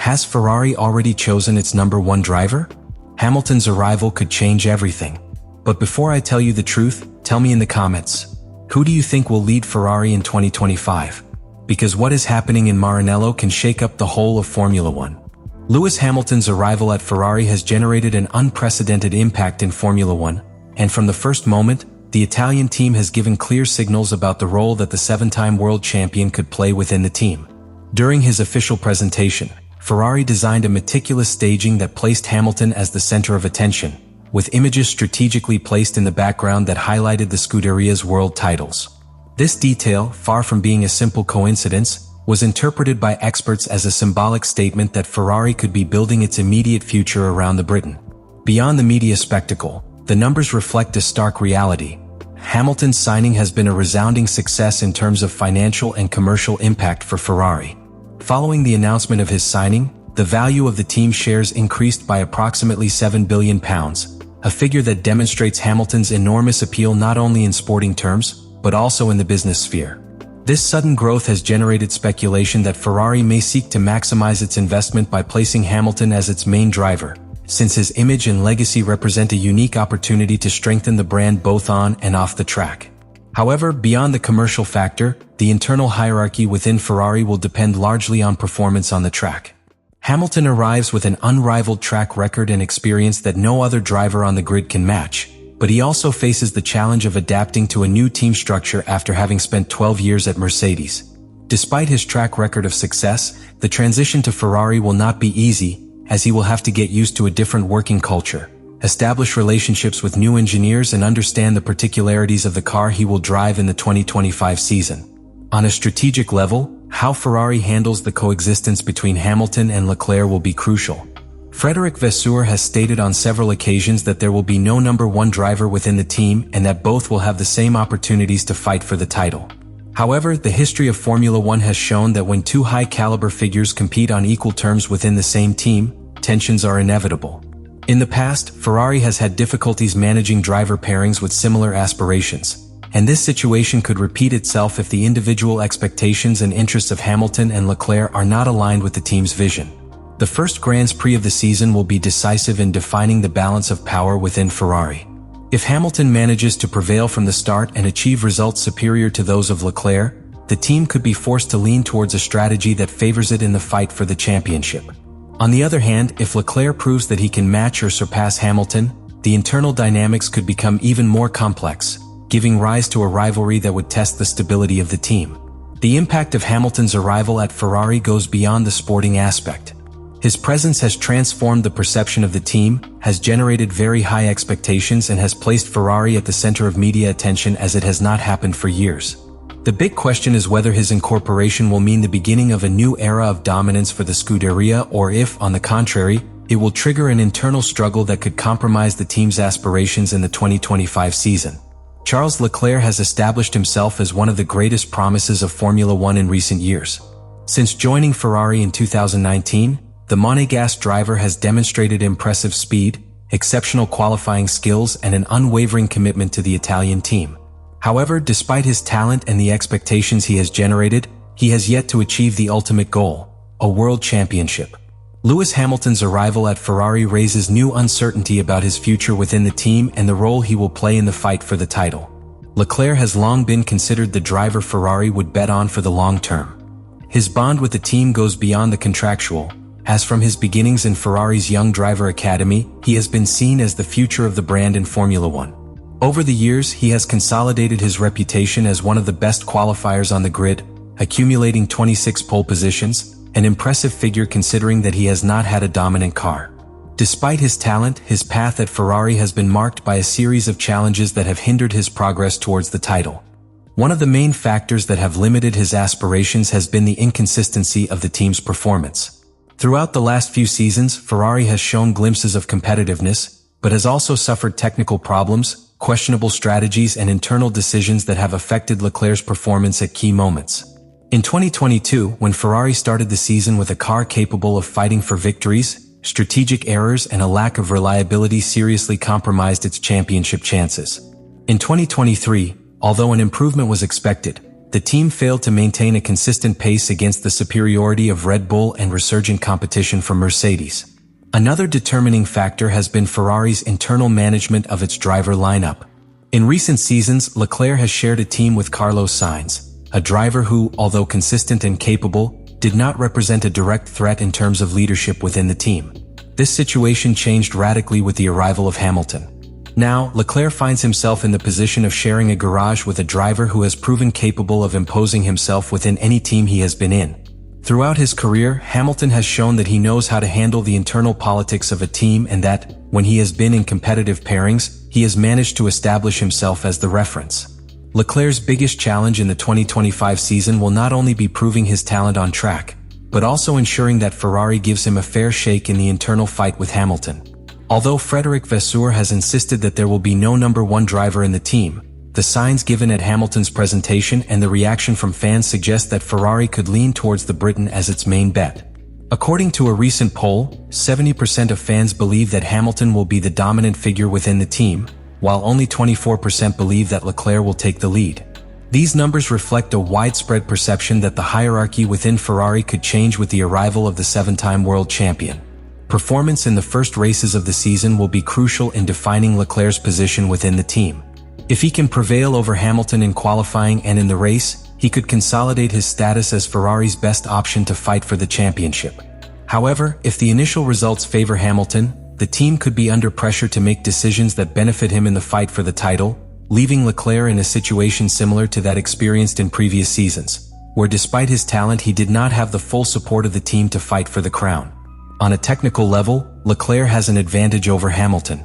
Has Ferrari already chosen its number one driver? Hamilton's arrival could change everything. But before I tell you the truth, tell me in the comments, who do you think will lead Ferrari in 2025? Because what is happening in Maranello can shake up the whole of Formula One. Lewis Hamilton's arrival at Ferrari has generated an unprecedented impact in Formula One, and from the first moment, the Italian team has given clear signals about the role that the seven-time world champion could play within the team. During his official presentation, Ferrari designed a meticulous staging that placed Hamilton as the center of attention, with images strategically placed in the background that highlighted the Scuderia's world titles. This detail, far from being a simple coincidence, was interpreted by experts as a symbolic statement that Ferrari could be building its immediate future around the Britain. Beyond the media spectacle, the numbers reflect a stark reality. Hamilton's signing has been a resounding success in terms of financial and commercial impact for Ferrari. Following the announcement of his signing, the value of the team shares increased by approximately £7 billion, a figure that demonstrates Hamilton's enormous appeal not only in sporting terms, but also in the business sphere. This sudden growth has generated speculation that Ferrari may seek to maximize its investment by placing Hamilton as its main driver, since his image and legacy represent a unique opportunity to strengthen the brand both on and off the track. However, beyond the commercial factor, the internal hierarchy within Ferrari will depend largely on performance on the track. Hamilton arrives with an unrivaled track record and experience that no other driver on the grid can match, but he also faces the challenge of adapting to a new team structure after having spent 12 years at Mercedes. Despite his track record of success, the transition to Ferrari will not be easy, as he will have to get used to a different working culture, establish relationships with new engineers, and understand the particularities of the car he will drive in the 2025 season. On a strategic level, how Ferrari handles the coexistence between Hamilton and Leclerc will be crucial. Frédéric Vasseur has stated on several occasions that there will be no number one driver within the team and that both will have the same opportunities to fight for the title. However, the history of Formula One has shown that when two high-caliber figures compete on equal terms within the same team, tensions are inevitable. In the past, Ferrari has had difficulties managing driver pairings with similar aspirations, and this situation could repeat itself if the individual expectations and interests of Hamilton and Leclerc are not aligned with the team's vision. The first Grand Prix of the season will be decisive in defining the balance of power within Ferrari. If Hamilton manages to prevail from the start and achieve results superior to those of Leclerc, the team could be forced to lean towards a strategy that favors it in the fight for the championship. On the other hand, if Leclerc proves that he can match or surpass Hamilton, the internal dynamics could become even more complex, giving rise to a rivalry that would test the stability of the team. The impact of Hamilton's arrival at Ferrari goes beyond the sporting aspect. His presence has transformed the perception of the team, has generated very high expectations, and has placed Ferrari at the center of media attention as it has not happened for years. The big question is whether his incorporation will mean the beginning of a new era of dominance for the Scuderia, or if, on the contrary, it will trigger an internal struggle that could compromise the team's aspirations in the 2025 season. Charles Leclerc has established himself as one of the greatest promises of Formula One in recent years. Since joining Ferrari in 2019, the Monegasque driver has demonstrated impressive speed, exceptional qualifying skills, and an unwavering commitment to the Italian team. However, despite his talent and the expectations he has generated, he has yet to achieve the ultimate goal, a world championship. Lewis Hamilton's arrival at Ferrari raises new uncertainty about his future within the team and the role he will play in the fight for the title. Leclerc has long been considered the driver Ferrari would bet on for the long term. His bond with the team goes beyond the contractual, as from his beginnings in Ferrari's Young Driver Academy, he has been seen as the future of the brand in Formula One. Over the years, he has consolidated his reputation as one of the best qualifiers on the grid, accumulating 26 pole positions, an impressive figure considering that he has not had a dominant car. Despite his talent, his path at Ferrari has been marked by a series of challenges that have hindered his progress towards the title. One of the main factors that have limited his aspirations has been the inconsistency of the team's performance. Throughout the last few seasons, Ferrari has shown glimpses of competitiveness, but has also suffered technical problems, questionable strategies, and internal decisions that have affected Leclerc's performance at key moments. In 2022, when Ferrari started the season with a car capable of fighting for victories, strategic errors and a lack of reliability seriously compromised its championship chances. In 2023, although an improvement was expected, The team failed to maintain a consistent pace against the superiority of Red Bull and resurgent competition from Mercedes. Another determining factor has been Ferrari's internal management of its driver lineup. In recent seasons, Leclerc has shared a team with Carlos Sainz, a driver who, although consistent and capable, did not represent a direct threat in terms of leadership within the team. This situation changed radically with the arrival of Hamilton. Now, Leclerc finds himself in the position of sharing a garage with a driver who has proven capable of imposing himself within any team he has been in. Throughout his career, Hamilton has shown that he knows how to handle the internal politics of a team and that, when he has been in competitive pairings, he has managed to establish himself as the reference. Leclerc's biggest challenge in the 2025 season will not only be proving his talent on track, but also ensuring that Ferrari gives him a fair shake in the internal fight with Hamilton. Although Frédéric Vasseur has insisted that there will be no number one driver in the team, the signs given at Hamilton's presentation and the reaction from fans suggest that Ferrari could lean towards the Briton as its main bet. According to a recent poll, 70% of fans believe that Hamilton will be the dominant figure within the team, while only 24% believe that Leclerc will take the lead. These numbers reflect a widespread perception that the hierarchy within Ferrari could change with the arrival of the seven-time world champion. Performance in the first races of the season will be crucial in defining Leclerc's position within the team. If he can prevail over Hamilton in qualifying and in the race, he could consolidate his status as Ferrari's best option to fight for the championship. However, if the initial results favor Hamilton, the team could be under pressure to make decisions that benefit him in the fight for the title, leaving Leclerc in a situation similar to that experienced in previous seasons, where despite his talent he did not have the full support of the team to fight for the crown. On a technical level, Leclerc has an advantage over Hamilton: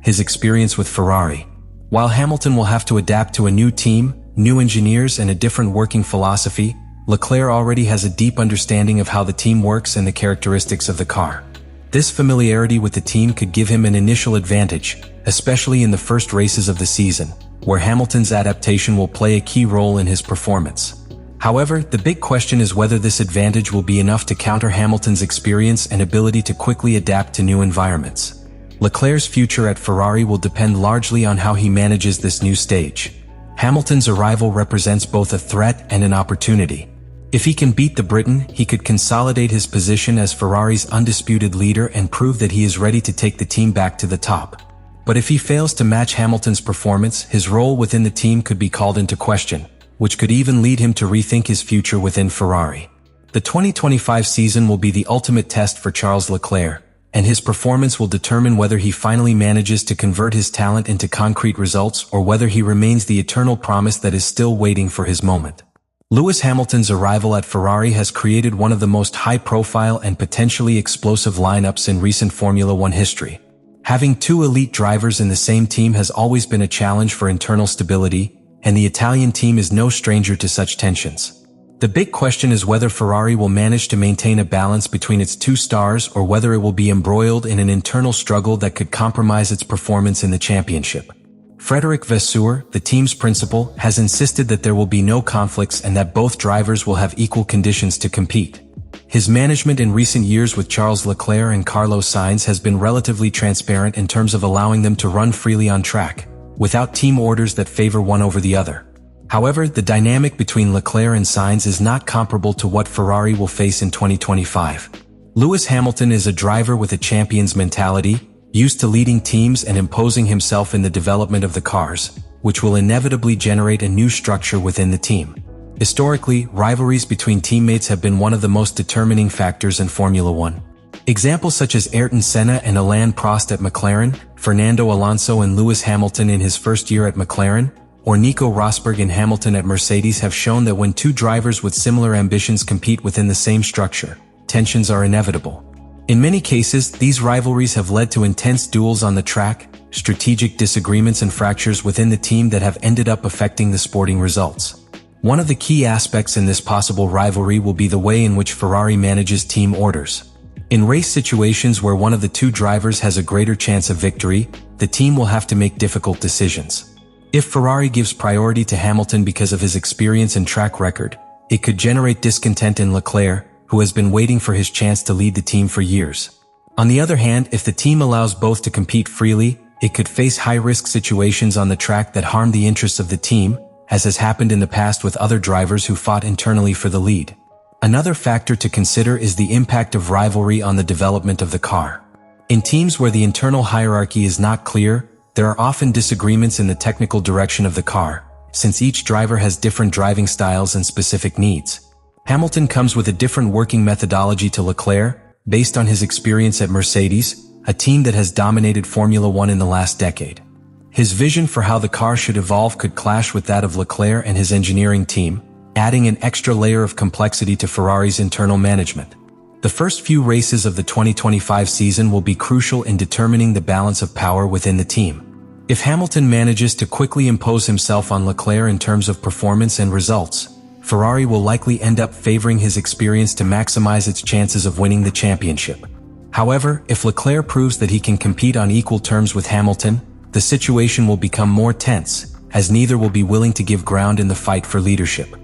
his experience with Ferrari. While Hamilton will have to adapt to a new team, new engineers, and a different working philosophy, Leclerc already has a deep understanding of how the team works and the characteristics of the car. This familiarity with the team could give him an initial advantage, especially in the first races of the season, where Hamilton's adaptation will play a key role in his performance. However, the big question is whether this advantage will be enough to counter Hamilton's experience and ability to quickly adapt to new environments. Leclerc's future at Ferrari will depend largely on how he manages this new stage. Hamilton's arrival represents both a threat and an opportunity. If he can beat the Briton, he could consolidate his position as Ferrari's undisputed leader and prove that he is ready to take the team back to the top. But if he fails to match Hamilton's performance, his role within the team could be called into question, which could even lead him to rethink his future within Ferrari. The 2025 season will be the ultimate test for Charles Leclerc, and his performance will determine whether he finally manages to convert his talent into concrete results or whether he remains the eternal promise that is still waiting for his moment. Lewis Hamilton's arrival at Ferrari has created one of the most high-profile and potentially explosive lineups in recent Formula One history. Having two elite drivers in the same team has always been a challenge for internal stability, and the Italian team is no stranger to such tensions. The big question is whether Ferrari will manage to maintain a balance between its two stars or whether it will be embroiled in an internal struggle that could compromise its performance in the championship. Frédéric Vasseur, the team's principal, has insisted that there will be no conflicts and that both drivers will have equal conditions to compete. His management in recent years with Charles Leclerc and Carlos Sainz has been relatively transparent in terms of allowing them to run freely on track, without team orders that favor one over the other. However, the dynamic between Leclerc and Sainz is not comparable to what Ferrari will face in 2025. Lewis Hamilton is a driver with a champion's mentality, used to leading teams and imposing himself in the development of the cars, which will inevitably generate a new structure within the team. Historically, rivalries between teammates have been one of the most determining factors in Formula One. Examples such as Ayrton Senna and Alain Prost at McLaren, Fernando Alonso and Lewis Hamilton in his first year at McLaren, or Nico Rosberg and Hamilton at Mercedes have shown that when two drivers with similar ambitions compete within the same structure, tensions are inevitable. In many cases, these rivalries have led to intense duels on the track, strategic disagreements and fractures within the team that have ended up affecting the sporting results. One of the key aspects in this possible rivalry will be the way in which Ferrari manages team orders. In race situations where one of the two drivers has a greater chance of victory, the team will have to make difficult decisions. If Ferrari gives priority to Hamilton because of his experience and track record, it could generate discontent in Leclerc, who has been waiting for his chance to lead the team for years. On the other hand, if the team allows both to compete freely, it could face high-risk situations on the track that harm the interests of the team, as has happened in the past with other drivers who fought internally for the lead. Another factor to consider is the impact of rivalry on the development of the car. In teams where the internal hierarchy is not clear, there are often disagreements in the technical direction of the car, since each driver has different driving styles and specific needs. Hamilton comes with a different working methodology to Leclerc, based on his experience at Mercedes, a team that has dominated Formula One in the last decade. His vision for how the car should evolve could clash with that of Leclerc and his engineering team, adding an extra layer of complexity to Ferrari's internal management. The first few races of the 2025 season will be crucial in determining the balance of power within the team. If Hamilton manages to quickly impose himself on Leclerc in terms of performance and results, Ferrari will likely end up favoring his experience to maximize its chances of winning the championship. However, if Leclerc proves that he can compete on equal terms with Hamilton, the situation will become more tense, as neither will be willing to give ground in the fight for leadership.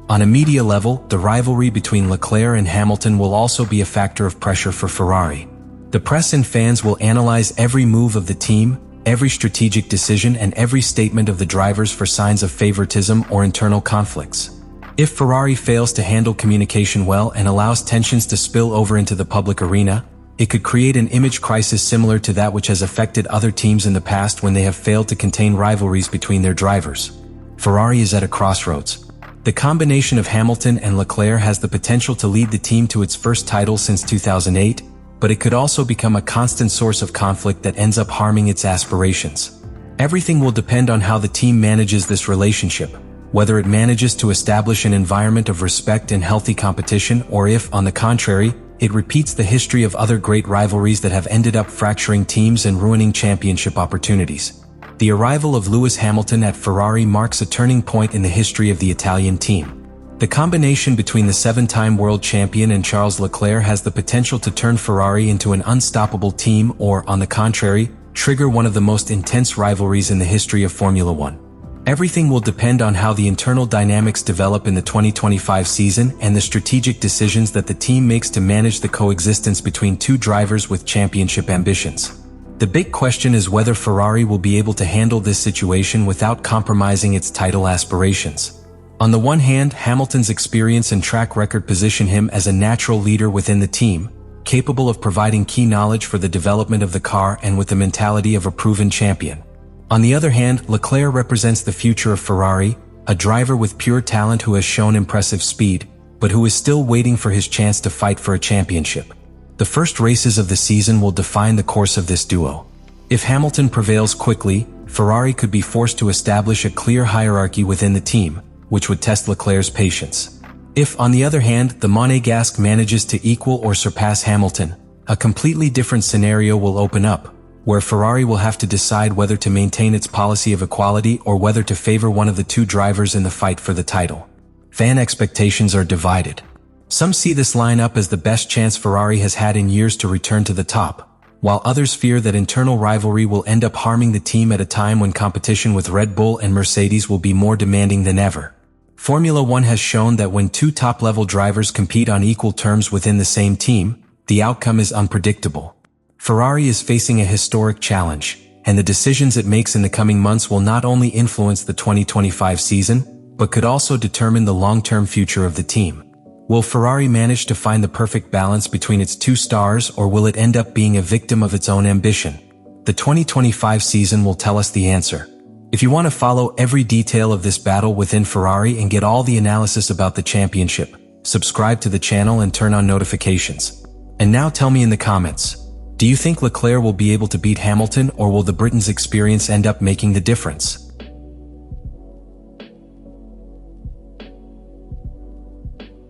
On a media level, the rivalry between Leclerc and Hamilton will also be a factor of pressure for Ferrari. The press and fans will analyze every move of the team, every strategic decision, and every statement of the drivers for signs of favoritism or internal conflicts. If Ferrari fails to handle communication well and allows tensions to spill over into the public arena, it could create an image crisis similar to that which has affected other teams in the past when they have failed to contain rivalries between their drivers. Ferrari is at a crossroads. The combination of Hamilton and Leclerc has the potential to lead the team to its first title since 2008, but it could also become a constant source of conflict that ends up harming its aspirations. Everything will depend on how the team manages this relationship, whether it manages to establish an environment of respect and healthy competition, or if, on the contrary, it repeats the history of other great rivalries that have ended up fracturing teams and ruining championship opportunities. The arrival of Lewis Hamilton at Ferrari marks a turning point in the history of the Italian team. The combination between the seven-time world champion and Charles Leclerc has the potential to turn Ferrari into an unstoppable team or, on the contrary, trigger one of the most intense rivalries in the history of Formula One. Everything will depend on how the internal dynamics develop in the 2025 season and the strategic decisions that the team makes to manage the coexistence between two drivers with championship ambitions. The big question is whether Ferrari will be able to handle this situation without compromising its title aspirations. On the one hand, Hamilton's experience and track record position him as a natural leader within the team, capable of providing key knowledge for the development of the car and with the mentality of a proven champion. On the other hand, Leclerc represents the future of Ferrari, a driver with pure talent who has shown impressive speed, but who is still waiting for his chance to fight for a championship. The first races of the season will define the course of this duo. If Hamilton prevails quickly, Ferrari could be forced to establish a clear hierarchy within the team, which would test Leclerc's patience. If, on the other hand, the Monegasque manages to equal or surpass Hamilton, a completely different scenario will open up, where Ferrari will have to decide whether to maintain its policy of equality or whether to favor one of the two drivers in the fight for the title. Fan expectations are divided. Some see this lineup as the best chance Ferrari has had in years to return to the top, while others fear that internal rivalry will end up harming the team at a time when competition with Red Bull and Mercedes will be more demanding than ever. Formula One has shown that when two top-level drivers compete on equal terms within the same team, the outcome is unpredictable. Ferrari is facing a historic challenge, and the decisions it makes in the coming months will not only influence the 2025 season, but could also determine the long-term future of the team. Will Ferrari manage to find the perfect balance between its two stars, or will it end up being a victim of its own ambition? The 2025 season will tell us the answer. If you want to follow every detail of this battle within Ferrari and get all the analysis about the championship, subscribe to the channel and turn on notifications. And now tell me in the comments, do you think Leclerc will be able to beat Hamilton, or will the Britain's experience end up making the difference?